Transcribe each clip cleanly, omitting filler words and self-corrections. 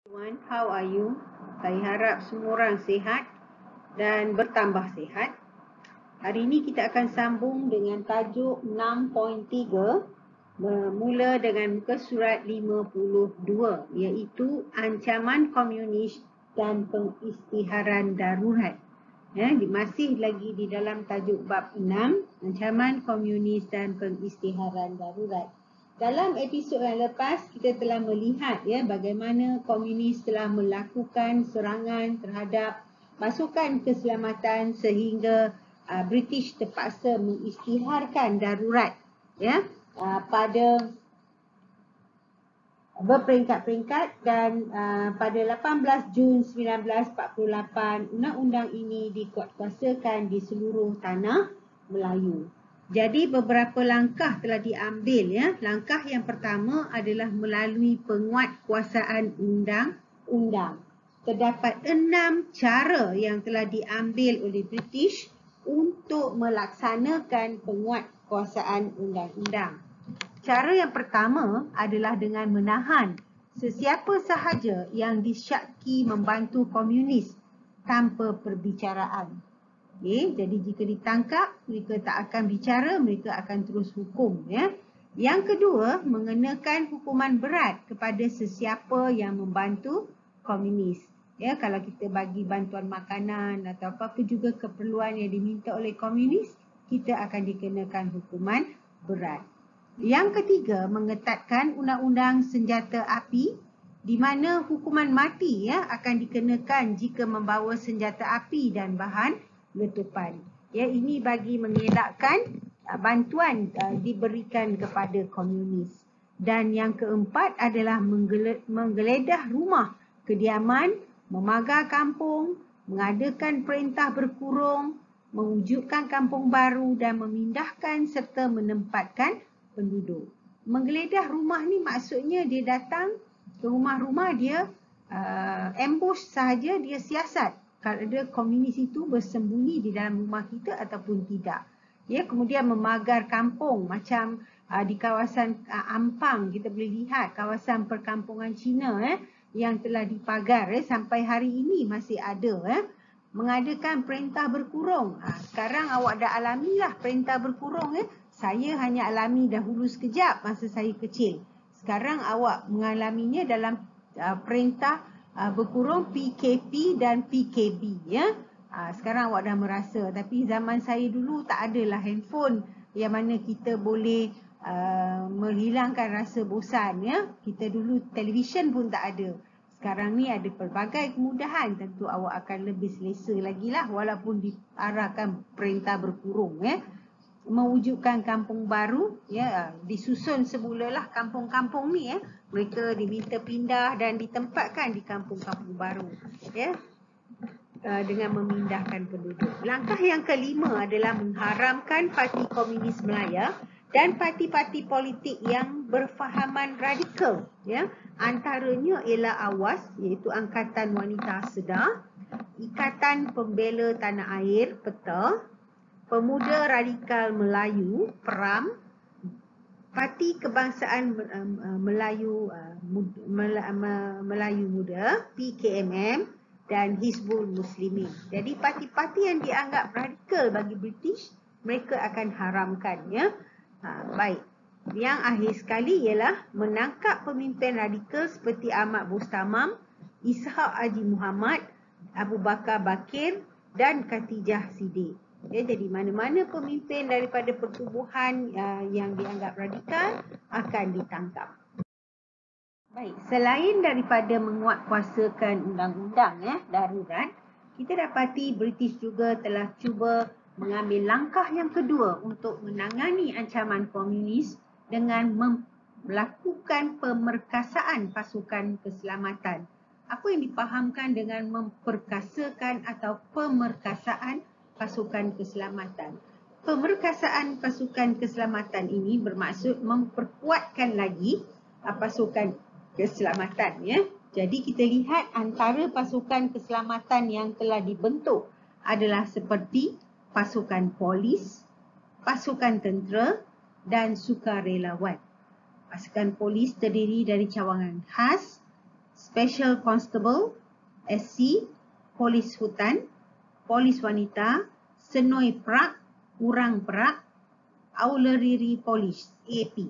Everyone, how are you? Saya harap semua orang sihat dan bertambah sihat. Hari ini kita akan sambung dengan tajuk 6.3 bermula dengan muka surat 52 iaitu ancaman komunis dan pengisytiharan darurat. Masih lagi di dalam tajuk bab 6, ancaman komunis dan pengisytiharan darurat. Dalam episod yang lepas kita telah melihat bagaimana komunis telah melakukan serangan terhadap pasukan keselamatan sehingga British terpaksa mengisytiharkan darurat pada berperingkat-peringkat dan pada 18 Jun 1948 undang-undang ini dikuatkuasakan di seluruh tanah Melayu. Jadi beberapa langkah telah diambil Langkah yang pertama adalah melalui penguatkuasaan undang-undang. Terdapat 6 cara yang telah diambil oleh British untuk melaksanakan penguatkuasaan undang-undang. Cara yang pertama adalah dengan menahan sesiapa sahaja yang disyaki membantu komunis tanpa perbicaraan. Jadi jika ditangkap, mereka tak akan bicara, mereka akan terus hukum. Yang kedua, mengenakan hukuman berat kepada sesiapa yang membantu komunis. Kalau kita bagi bantuan makanan atau apa-apa juga keperluan yang diminta oleh komunis, kita akan dikenakan hukuman berat. Yang ketiga, mengetatkan undang-undang senjata api di mana hukuman mati akan dikenakan jika membawa senjata api dan bahan letupan. Ini bagi mengelakkan bantuan diberikan kepada komunis. Dan yang keempat adalah menggeledah rumah kediaman, memagar kampung, mengadakan perintah berkurung, mewujudkan kampung baru dan memindahkan serta menempatkan penduduk. Menggeledah rumah ni maksudnya dia datang ke rumah-rumah, dia ambush sahaja, dia siasat kalau ada komunis itu bersembunyi di dalam rumah kita ataupun tidak. Kemudian memagar kampung macam di kawasan Ampang kita boleh lihat kawasan perkampungan Cina yang telah dipagar sampai hari ini masih ada. Mengadakan perintah berkurung. Sekarang awak dah alamilah perintah berkurung. Saya hanya alami dahulu sekejap masa saya kecil. Sekarang awak mengalaminya dalam perintah berkurung PKP dan PKB. Sekarang awak dah merasa. Tapi zaman saya dulu tak adalah handphone yang mana kita boleh menghilangkan rasa bosan. Kita dulu televisyen pun tak ada. Sekarang ni ada pelbagai kemudahan. Tentu awak akan lebih selesa lagi lah walaupun diarahkan perintah berkurung. Mewujudkan kampung baru, disusun semula lah kampung-kampung ni. Mereka diminta pindah dan ditempatkan di kampung-kampung baru dengan memindahkan penduduk. Langkah yang kelima adalah mengharamkan Parti Komunis Melaya dan parti-parti politik yang berfahaman radikal. Antaranya ialah AWAS, iaitu Angkatan Wanita Sedar, Ikatan Pembela Tanah Air PETA, Pemuda Radikal Melayu PERAM, Parti Kebangsaan Melayu Muda PKMM dan Hizbul Muslimin. Jadi parti-parti yang dianggap radikal bagi British, mereka akan haramkan. Baik. Yang akhir sekali ialah menangkap pemimpin radikal seperti Ahmad Bustamam, Ishak Haji Muhammad, Abu Bakar Bakir dan Khatijah Siddiq. Jadi mana-mana pemimpin daripada pertubuhan yang dianggap radikal akan ditangkap. Baik, selain daripada menguatkuasakan undang-undang darurat, kita dapati British juga telah cuba mengambil langkah yang kedua untuk menangani ancaman komunis dengan melakukan pemerkasaan pasukan keselamatan. Apa yang dipahamkan dengan memperkasakan atau pemerkasaan pasukan keselamatan? Pemerkasaan pasukan keselamatan ini bermaksud memperkuatkan lagi pasukan keselamatan. Jadi kita lihat antara pasukan keselamatan yang telah dibentuk adalah seperti pasukan polis, pasukan tentera dan sukarelawan. Pasukan polis terdiri dari cawangan khas, Special Constable, SC, Polis Hutan, Polis Wanita, Senoi Perak, Urang Perak, Auxiliary Police, AP.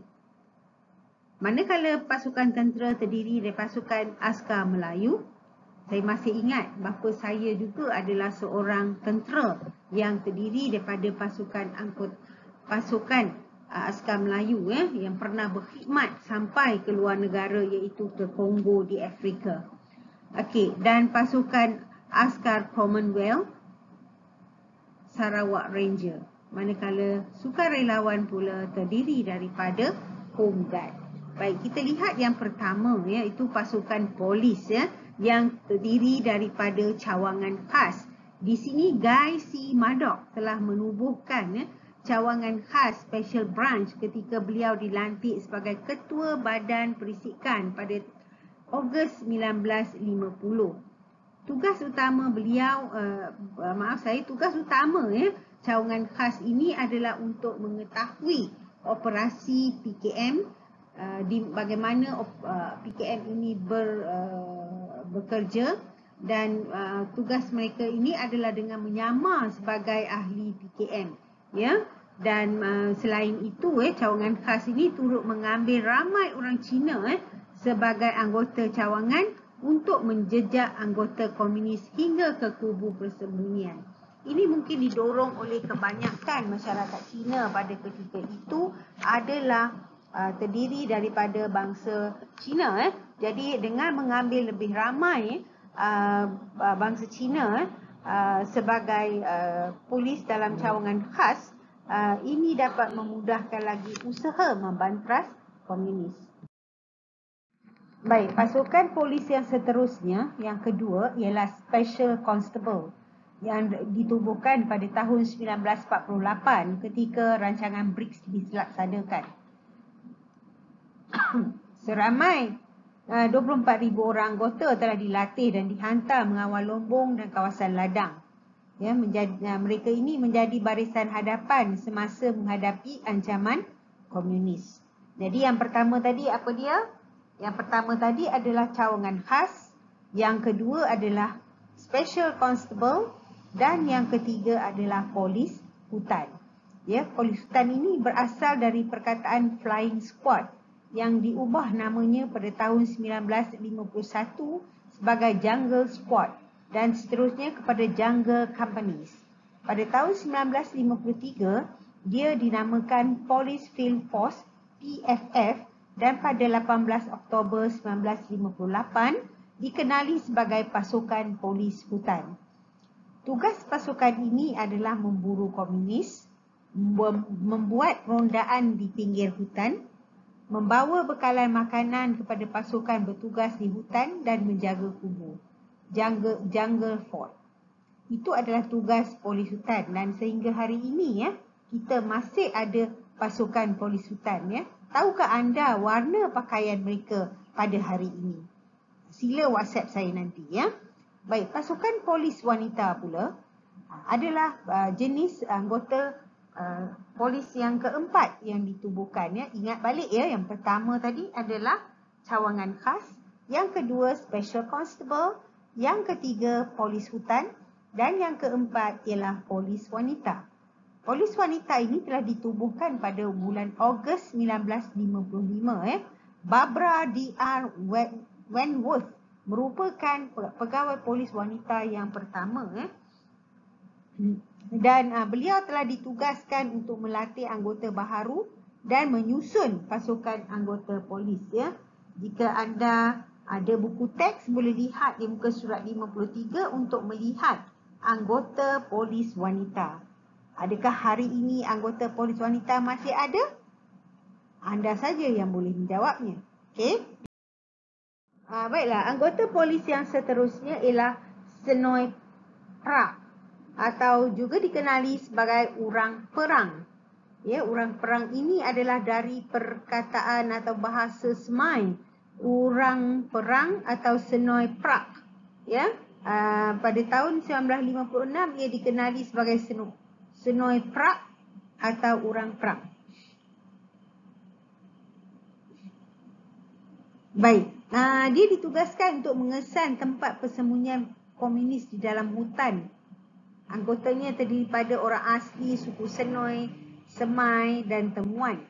Manakala pasukan tentera terdiri dari pasukan askar Melayu, saya masih ingat bahawa saya juga adalah seorang tentera yang terdiri daripada pasukan askar Melayu yang pernah berkhidmat sampai ke luar negara, iaitu ke Kongo di Afrika. Okey, dan pasukan askar Commonwealth, Sarawak Ranger. Manakala sukarelawan pula terdiri daripada Home Guard. Baik, kita lihat yang pertama, iaitu pasukan polis yang terdiri daripada cawangan khas. Di sini Guy C. Maddox telah menubuhkan cawangan khas Special Branch ketika beliau dilantik sebagai Ketua Badan Perisikan pada Ogos 1950. Tugas utama beliau, tugas utama cawangan khas ini adalah untuk mengetahui operasi PKM, bagaimana PKM ini bekerja, dan tugas mereka ini adalah dengan menyamar sebagai ahli PKM, dan selain itu cawangan khas ini turut mengambil ramai orang Cina sebagai anggota cawangan untuk menjejak anggota komunis hingga ke kubu persembunyian. Ini mungkin didorong oleh kebanyakan masyarakat Cina pada ketika itu adalah terdiri daripada bangsa Cina. Jadi dengan mengambil lebih ramai bangsa Cina sebagai polis dalam cawangan khas, ini dapat memudahkan lagi usaha membantras komunis. Baik, pasukan polis yang seterusnya, yang kedua, ialah Special Constable yang ditubuhkan pada tahun 1948 ketika rancangan BRICS dilaksanakan. Seramai 24,000 orang anggota telah dilatih dan dihantar mengawal Lombong dan kawasan ladang. Mereka ini menjadi barisan hadapan semasa menghadapi ancaman komunis. Jadi yang pertama tadi apa dia? Yang pertama tadi adalah cawangan khas, yang kedua adalah Special Constable, dan yang ketiga adalah polis hutan. Polis hutan ini berasal dari perkataan Flying Squad yang diubah namanya pada tahun 1951 sebagai Jungle Squad dan seterusnya kepada Jungle Companies. Pada tahun 1953, dia dinamakan Police Field Force, PFF, dan pada 18 Oktober 1958 dikenali sebagai pasukan polis hutan. Tugas pasukan ini adalah memburu komunis, membuat rondaan di pinggir hutan, membawa bekalan makanan kepada pasukan bertugas di hutan dan menjaga kubu, jungle fort. Itu adalah tugas polis hutan, dan sehingga hari ini kita masih ada pasukan polis hutan. Tahukah anda warna pakaian mereka pada hari ini? Sila WhatsApp saya nanti. Baik, pasukan polis wanita pula adalah jenis anggota polis yang keempat yang ditubuhkan. Ingat balik yang pertama tadi adalah cawangan khas, yang kedua Special Constable, yang ketiga polis hutan, dan yang keempat ialah polis wanita. Polis wanita ini telah ditubuhkan pada bulan Ogos 1955. Barbara D.R. Wentworth merupakan pegawai polis wanita yang pertama. Dan beliau telah ditugaskan untuk melatih anggota baharu dan menyusun pasukan anggota polis. Jika anda ada buku teks, boleh lihat di muka surat 53 untuk melihat anggota polis wanita. Adakah hari ini anggota polis wanita masih ada? Anda saja yang boleh menjawabnya. Okey. Baiklah, anggota polis yang seterusnya ialah Senoi Perak, atau juga dikenali sebagai Urang Perang. Urang Perang ini adalah dari perkataan atau bahasa Semai, Urang Perang atau Senoi Perak. Pada tahun 1956 ia dikenali sebagai Senoi Perak atau Urang Perang. Baik, Dia ditugaskan untuk mengesan tempat persembunyian komunis di dalam hutan. Anggotanya terdiri pada orang asli suku Senoi, Semai dan Temuan.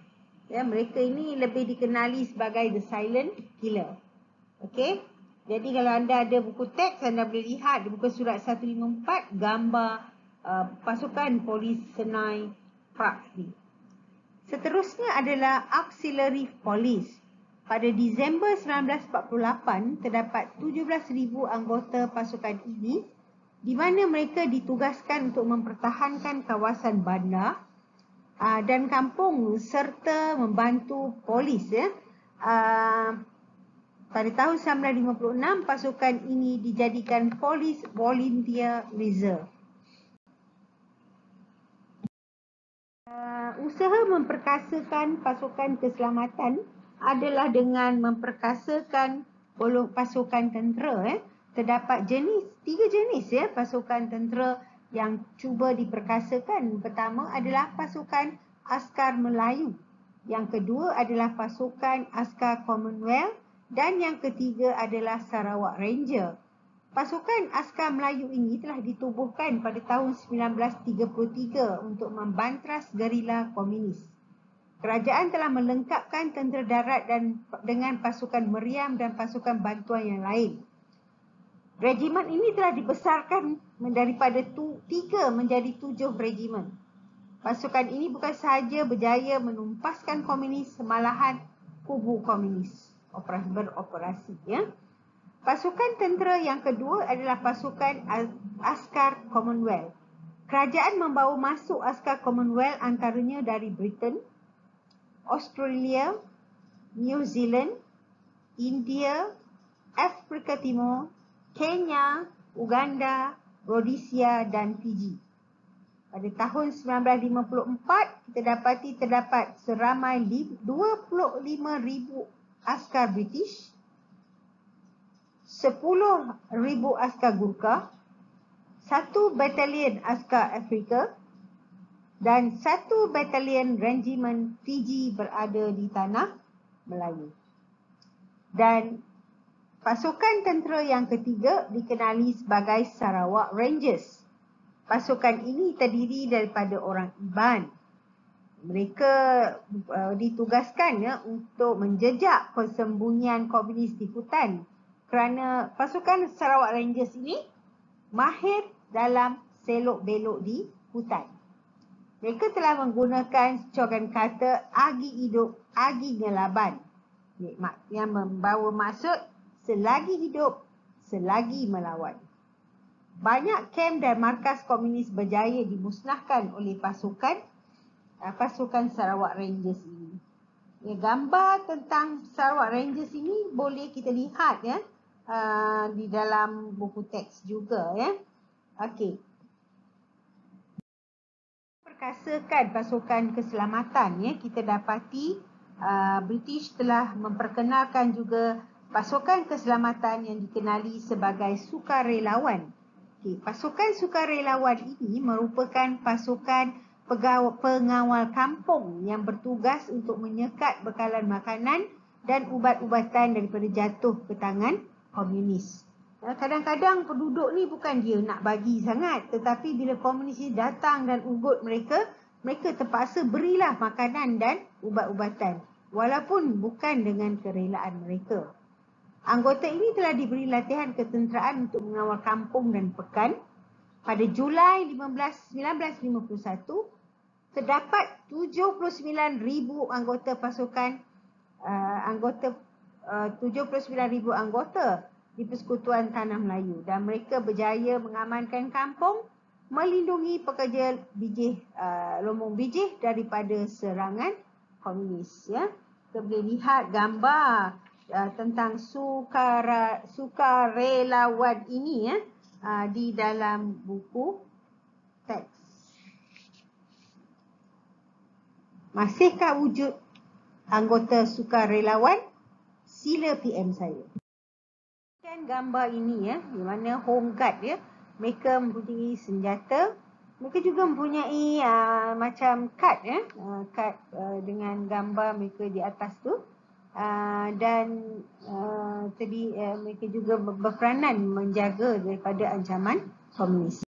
Ya, mereka ini lebih dikenali sebagai The Silent Killer. Okey. Jadi kalau anda ada buku teks, anda boleh lihat di buku surat 154 gambar pasukan polis Senai Prague ni. Seterusnya adalah Auxiliary Police. Pada Disember 1948, terdapat 17,000 anggota pasukan ini di mana mereka ditugaskan untuk mempertahankan kawasan bandar dan kampung serta membantu polis. Pada tahun 1956, pasukan ini dijadikan Police Volunteer Reserve. Usaha memperkasakan pasukan keselamatan adalah dengan memperkasakan pasukan tentera. Terdapat tiga jenis pasukan tentera yang cuba diperkasakan. Pertama adalah pasukan askar Melayu. Yang kedua adalah pasukan askar Commonwealth. Dan yang ketiga adalah Sarawak Ranger. Pasukan askar Melayu ini telah ditubuhkan pada tahun 1933 untuk membantras gerila komunis. Kerajaan telah melengkapkan tentera darat dengan pasukan meriam dan pasukan bantuan yang lain. Regimen ini telah dibesarkan daripada 3 menjadi 7 regimen. Pasukan ini bukan sahaja berjaya menumpaskan komunis, malahan kubu komunis beroperasi. Pasukan tentera yang kedua adalah pasukan askar Commonwealth. Kerajaan membawa masuk askar Commonwealth antaranya dari Britain, Australia, New Zealand, India, Afrika Timur, Kenya, Uganda, Rhodesia dan Fiji. Pada tahun 1954, terdapat seramai 25,000 askar British, 10,000 askar Gurkha, 1 batalion askar Afrika dan 1 batalion regimen Fiji berada di tanah Melayu. Dan pasukan tentera yang ketiga dikenali sebagai Sarawak Rangers. Pasukan ini terdiri daripada orang Iban. Mereka ditugaskan untuk menjejak persembunyian komunis di hutan kerana pasukan Sarawak Rangers ini mahir dalam selok-belok di hutan. Mereka telah menggunakan slogan kata agi hidup, agi ngelaban, yang membawa maksud selagi hidup, selagi melawan. Banyak kem dan markas komunis berjaya dimusnahkan oleh pasukan Sarawak Rangers ini. Gambar tentang Sarawak Rangers ini boleh kita lihat di dalam buku teks juga. Okey. Perkasakan pasukan keselamatan, kita dapati British telah memperkenalkan juga pasukan keselamatan yang dikenali sebagai sukarelawan. Pasukan sukarelawan ini merupakan pasukan pengawal kampung yang bertugas untuk menyekat bekalan makanan dan ubat-ubatan daripada jatuh ke tangan komunis. Kadang-kadang penduduk ni bukan dia nak bagi sangat, tetapi bila komunis ni datang dan ugut mereka terpaksa berilah makanan dan ubat-ubatan walaupun bukan dengan kerelaan mereka. Anggota ini telah diberi latihan ketenteraan untuk mengawal kampung dan pekan. Pada Julai 1951, terdapat 79,000 anggota pasukan 79,000 anggota di Persekutuan Tanah Melayu dan mereka berjaya mengamankan kampung, melindungi pekerja lombong bijih daripada serangan komunis. Kita boleh lihat gambar tentang sukarelawan ini di dalam buku teks. Masihkah wujud anggota sukarelawan? Sila PM saya. Dan gambar ini di mana Home Guard mereka mempunyai senjata. Mereka juga mempunyai macam kad kad dengan gambar mereka di atas tu. dan mereka juga berperanan menjaga daripada ancaman komunis.